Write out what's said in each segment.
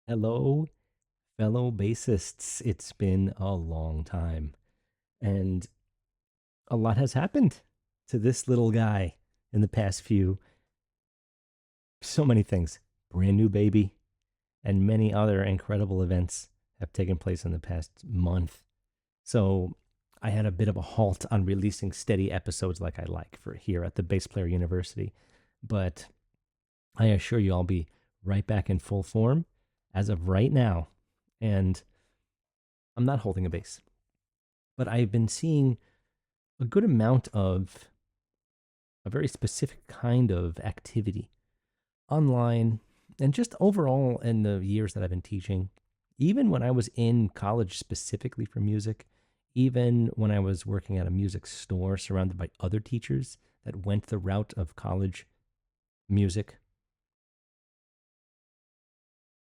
Hello, fellow bassists. It's been a long time, and a lot has happened to this little guy in the past few. So many things. Brand new baby, and many other incredible events have taken place in the past month. So I had a bit of a halt on releasing steady episodes like I like for here at the Bass Player University. But I assure you I'll be right back in full form as of right now. And I'm not holding a bass, but I've been seeing a good amount of a very specific kind of activity online and just overall in the years that I've been teaching. Even when I was in college specifically for music, even when I was working at a music store surrounded by other teachers that went the route of college music.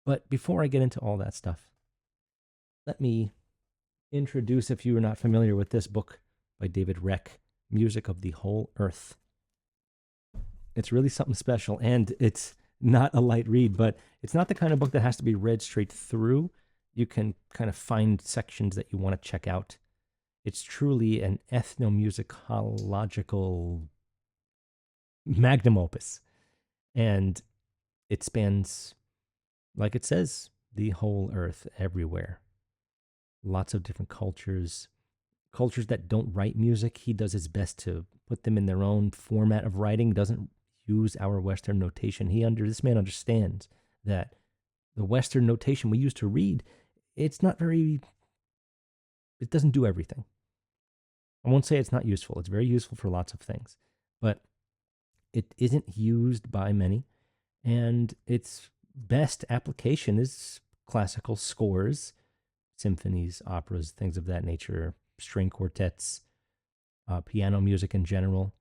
But before I get into all that stuff, let me introduce, if you are not familiar with this book by David Reck, Music of the Whole Earth. It's really something special, and it's not a light read, but it's not the kind of book that has to be read straight through. You can kind of find sections that you want to check out. It's truly an ethnomusicological magnum opus, and it spans, like it says, the whole earth, everywhere. Lots of different cultures, cultures that don't write music. He does his best to put them in their own format of writing, doesn't use our Western notation. This man understands that the Western notation we use to read, it doesn't do everything. I won't say it's not useful. It's very useful for lots of things, but it isn't used by many. And its best application is classical scores, symphonies, operas, things of that nature, string quartets, piano music in general.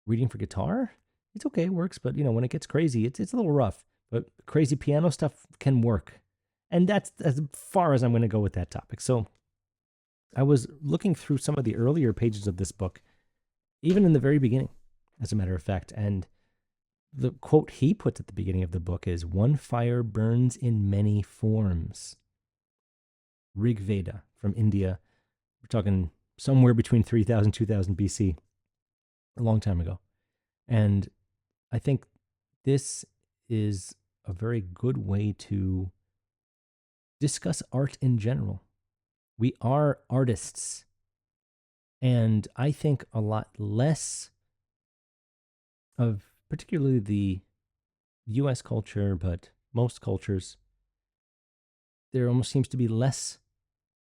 Reading for guitar, it's okay, it works, but when it gets crazy, it's a little rough. But crazy piano stuff can work. And that's as far as I'm going to go with that topic. So I was looking through some of the earlier pages of this book, even in the very beginning, as a matter of fact. And the quote he puts at the beginning of the book is, "One fire burns in many forms." Rig Veda from India. We're talking somewhere between 3000 2000 BC, a long time ago. And I think this is a very good way to discuss art in general. We are artists, and I think a lot less of particularly the US culture, but most cultures, there almost seems to be less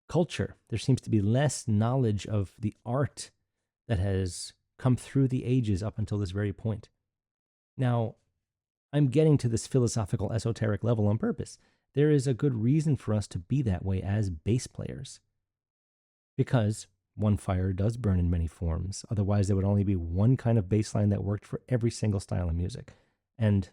culture. There seems to be less knowledge of the art that has come through the ages up until this very point. Now, I'm getting to this philosophical, esoteric level on purpose. There is a good reason for us to be that way as bass players, because one fire does burn in many forms. Otherwise, there would only be one kind of bass line that worked for every single style of music. And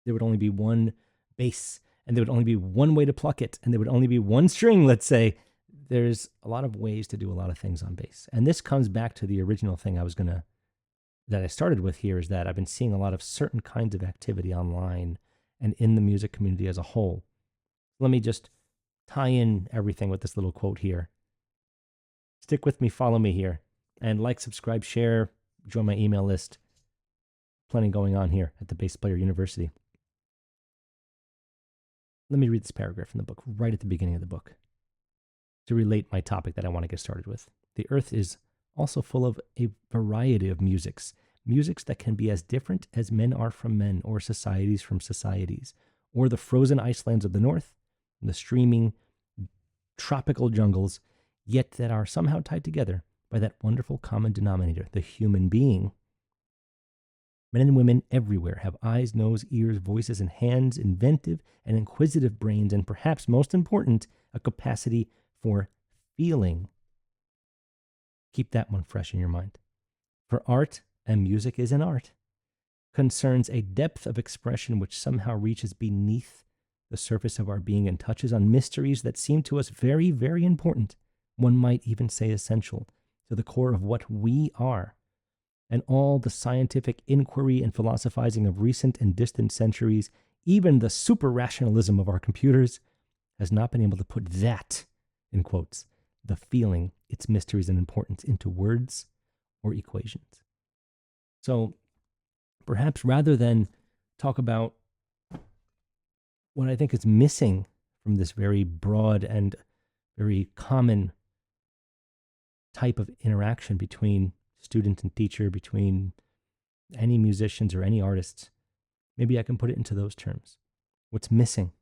there would only be one bass, and there would only be one way to pluck it, and there would only be one string, let's say. There's a lot of ways to do a lot of things on bass. And this comes back to the original thing that I started with here, is that I've been seeing a lot of certain kinds of activity online and in the music community as a whole. Let me just tie in everything with this little quote here. Stick with me, follow me here, and like, subscribe, share, join my email list. Plenty going on here at the Bass Player University. Let me read this paragraph from the book right at the beginning of the book to relate my topic that I want to get started with. "The earth is also full of a variety of musics that can be as different as men are from men, or societies from societies, or the frozen icelands of the north, and the streaming tropical jungles, yet that are somehow tied together by that wonderful common denominator, the human being. Men and women everywhere have eyes, nose, ears, voices, and hands, inventive and inquisitive brains, and perhaps most important, a capacity for feeling." Keep that one fresh in your mind. For art, and music is an art, concerns a depth of expression which somehow reaches beneath the surface of our being and touches on mysteries that seem to us very, very important, one might even say essential, to the core of what we are. And all the scientific inquiry and philosophizing of recent and distant centuries even the super rationalism of our computers has not been able to put that, in quotes, the feeling, its mysteries and importance into words or equations. So perhaps rather than talk about what I think is missing from this very broad and very common type of interaction between student and teacher, between any musicians or any artists, maybe I can put it into those terms. What's missing?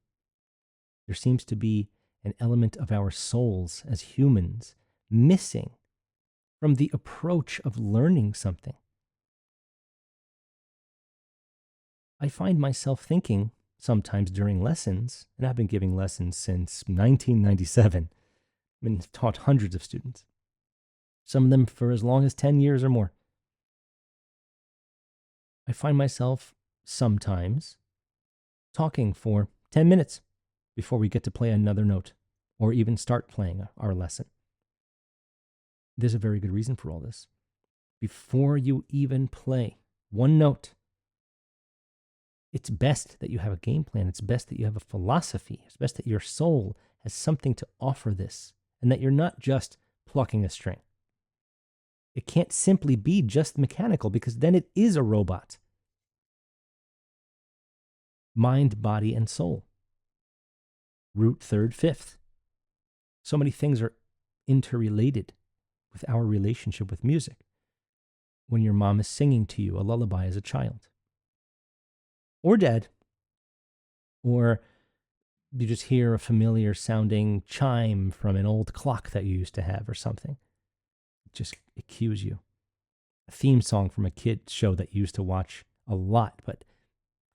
There seems to be an element of our souls as humans missing from the approach of learning something. I find myself thinking sometimes during lessons, and I've been giving lessons since 1997, I've been taught hundreds of students, some of them for as long as 10 years or more. I find myself sometimes talking for 10 minutes before we get to play another note or even start playing our lesson. There's a very good reason for all this. Before you even play one note, it's best that you have a game plan. It's best that you have a philosophy. It's best that your soul has something to offer this and that you're not just plucking a string. It can't simply be just mechanical because then it is a robot. Mind, body, and soul. Root, third, fifth. So many things are interrelated with our relationship with music. When your mom is singing to you a lullaby as a child, or dad, or you just hear a familiar sounding chime from an old clock that you used to have or something. It cues you. A theme song from a kid's show that you used to watch a lot, but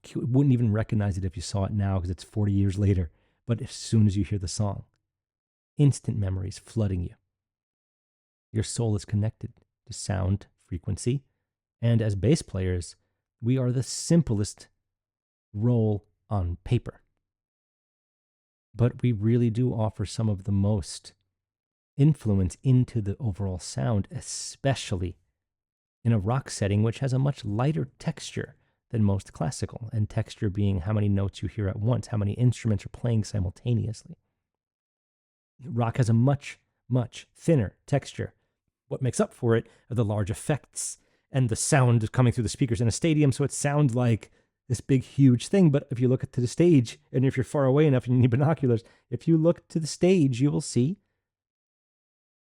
you wouldn't even recognize it if you saw it now because it's 40 years later. But as soon as you hear the song, instant memories flooding you. Your soul is connected to sound, frequency, and as bass players, we are the simplest role on paper. But we really do offer some of the most influence into the overall sound, especially in a rock setting, which has a much lighter texture than most classical, and texture being how many notes you hear at once, how many instruments are playing simultaneously. Rock has a much, much thinner texture. What makes up for it are the large effects and the sound coming through the speakers in a stadium, so it sounds like this big, huge thing. But if you look to the stage, and if you're far away enough and you need binoculars, if you look to the stage, you will see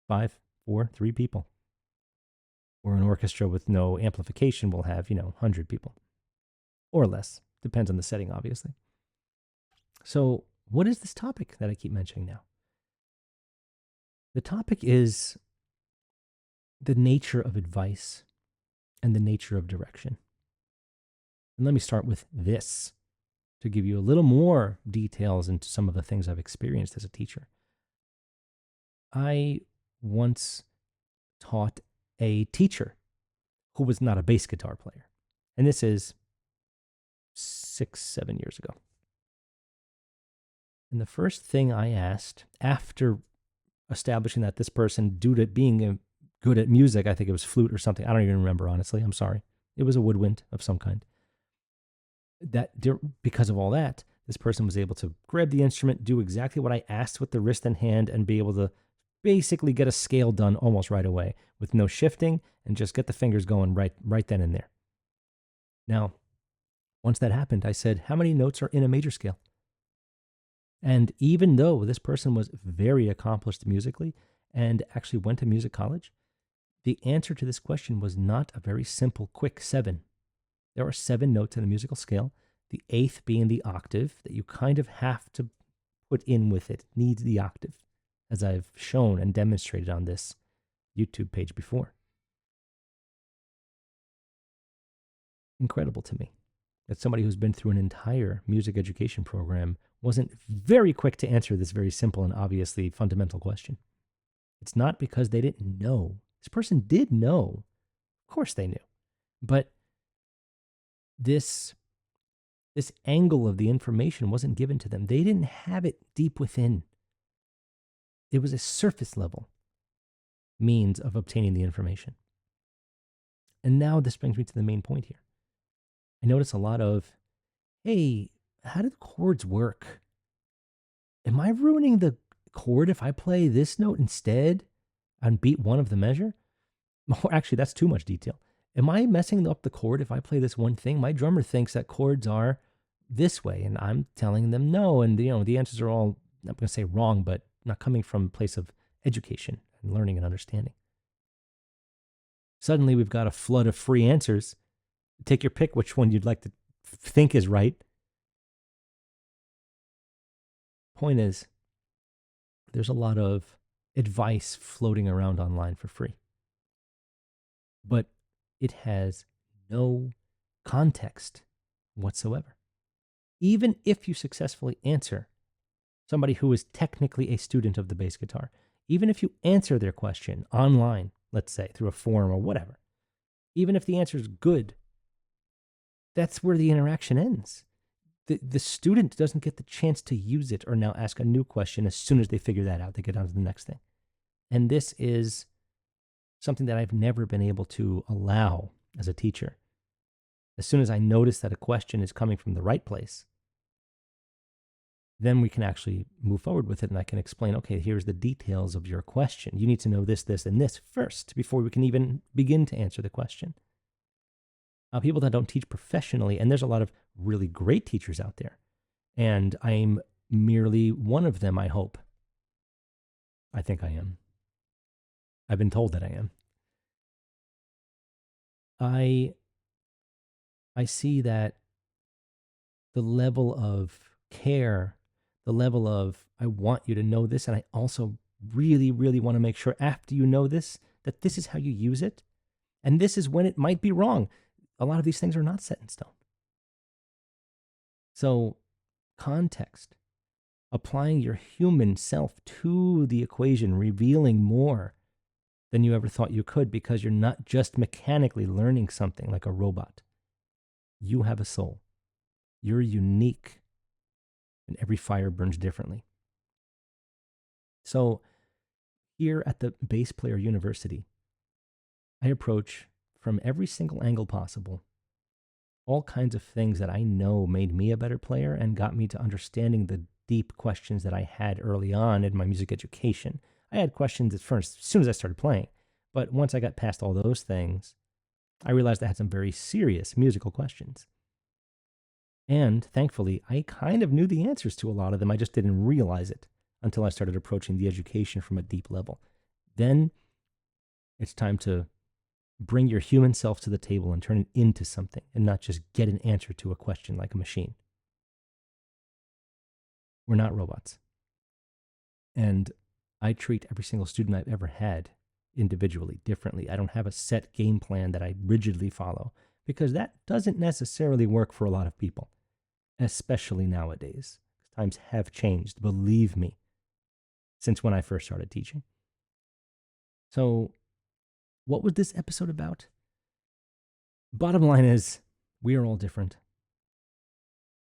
5, 4, 3 people. Or an orchestra with no amplification will have, 100 people. Or less. Depends on the setting, obviously. So what is this topic that I keep mentioning now? The topic is the nature of advice and the nature of direction. And let me start with this to give you a little more details into some of the things I've experienced as a teacher. I once taught a teacher who was not a bass guitar player. And this is 6, 7 years ago. And the first thing I asked after establishing that this person, due to being good at music, I think it was flute or something, I don't even remember, honestly, I'm sorry. It was a woodwind of some kind. Because of all that, this person was able to grab the instrument, do exactly what I asked with the wrist and hand, and be able to basically get a scale done almost right away with no shifting and just get the fingers going right then and there. Now, once that happened, I said, how many notes are in a major scale? And even though this person was very accomplished musically and actually went to music college, the answer to this question was not a very simple, quick 7. There are 7 notes in a musical scale, the 8th being the octave that you kind of have to put in with it. It needs the octave, as I've shown and demonstrated on this YouTube page before. Incredible to me that somebody who's been through an entire music education program wasn't very quick to answer this very simple and obviously fundamental question. It's not because they didn't know. This person did know. Of course they knew. But this angle of the information wasn't given to them. They didn't have it deep within. It was a surface level means of obtaining the information. And now this brings me to the main point here. I notice a lot of, hey, how do the chords work? Am I ruining the chord if I play this note instead on beat one of the measure? Or actually, that's too much detail. Am I messing up the chord if I play this one thing? My drummer thinks that chords are this way, and I'm telling them no. And the answers are all, I'm going to say wrong, but not coming from a place of education and learning and understanding. Suddenly, we've got a flood of free answers. Take your pick which one you'd like to think is right. Point is, there's a lot of advice floating around online for free, but it has no context whatsoever. Even if you successfully answer somebody who is technically a student of the bass guitar, even if you answer their question online, let's say through a forum or whatever, even if the answer is good, that's where the interaction ends. The student doesn't get the chance to use it or now ask a new question as soon as they figure that out. They get on to the next thing. And this is something that I've never been able to allow as a teacher. As soon as I notice that a question is coming from the right place, then we can actually move forward with it, and I can explain, okay, here's the details of your question. You need to know this, this, and this first before we can even begin to answer the question. People that don't teach professionally, and there's a lot of really great teachers out there, and I'm merely one of them, I hope. I think I am. I've been told that I am. I see that the level of care, the level of, I want you to know this, and I also really, really want to make sure after you know this, that this is how you use it, and this is when it might be wrong. A lot of these things are not set in stone. So, context, applying your human self to the equation, revealing more than you ever thought you could, because you're not just mechanically learning something like a robot. You have a soul. You're unique, and every fire burns differently. So, here at the Bass Player University, I approach from every single angle possible all kinds of things that I know made me a better player and got me to understanding the deep questions that I had early on in my music education. I had questions at first, as soon as I started playing, but once I got past all those things, I realized I had some very serious musical questions. And thankfully, I kind of knew the answers to a lot of them. I just didn't realize it until I started approaching the education from a deep level. Then it's time to bring your human self to the table and turn it into something and not just get an answer to a question like a machine. We're not robots. And I treat every single student I've ever had individually, differently. I don't have a set game plan that I rigidly follow, because that doesn't necessarily work for a lot of people, especially nowadays. Times have changed, believe me, since when I first started teaching. So, what was this episode about? Bottom line is, we are all different.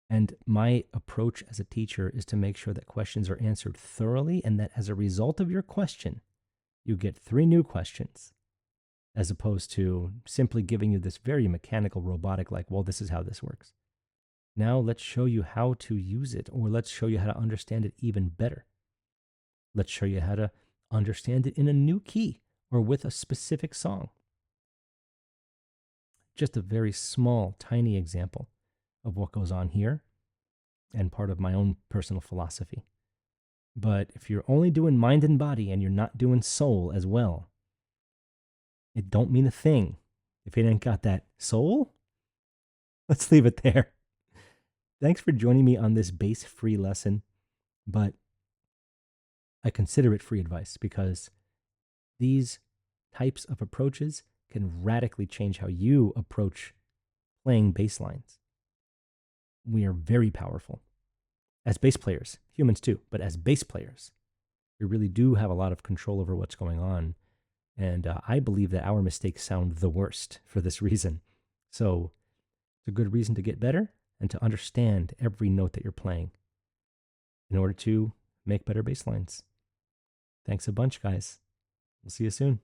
And my approach as a teacher is to make sure that questions are answered thoroughly, and that as a result of your question, you get 3 new questions, as opposed to simply giving you this very mechanical, robotic, like, well, this is how this works. Now let's show you how to use it, or let's show you how to understand it even better. Let's show you how to understand it in a new key or with a specific song. Just a very small, tiny example of what goes on here and part of my own personal philosophy. But if you're only doing mind and body and you're not doing soul as well, it don't mean a thing. If it ain't got that soul, let's leave it there. Thanks for joining me on this bass-free lesson, but I consider it free advice because these types of approaches can radically change how you approach playing bass lines. We are very powerful as bass players, humans too, but as bass players, we really do have a lot of control over what's going on. And I believe that our mistakes sound the worst for this reason. So it's a good reason to get better and to understand every note that you're playing in order to make better bass lines. Thanks a bunch, guys. We'll see you soon.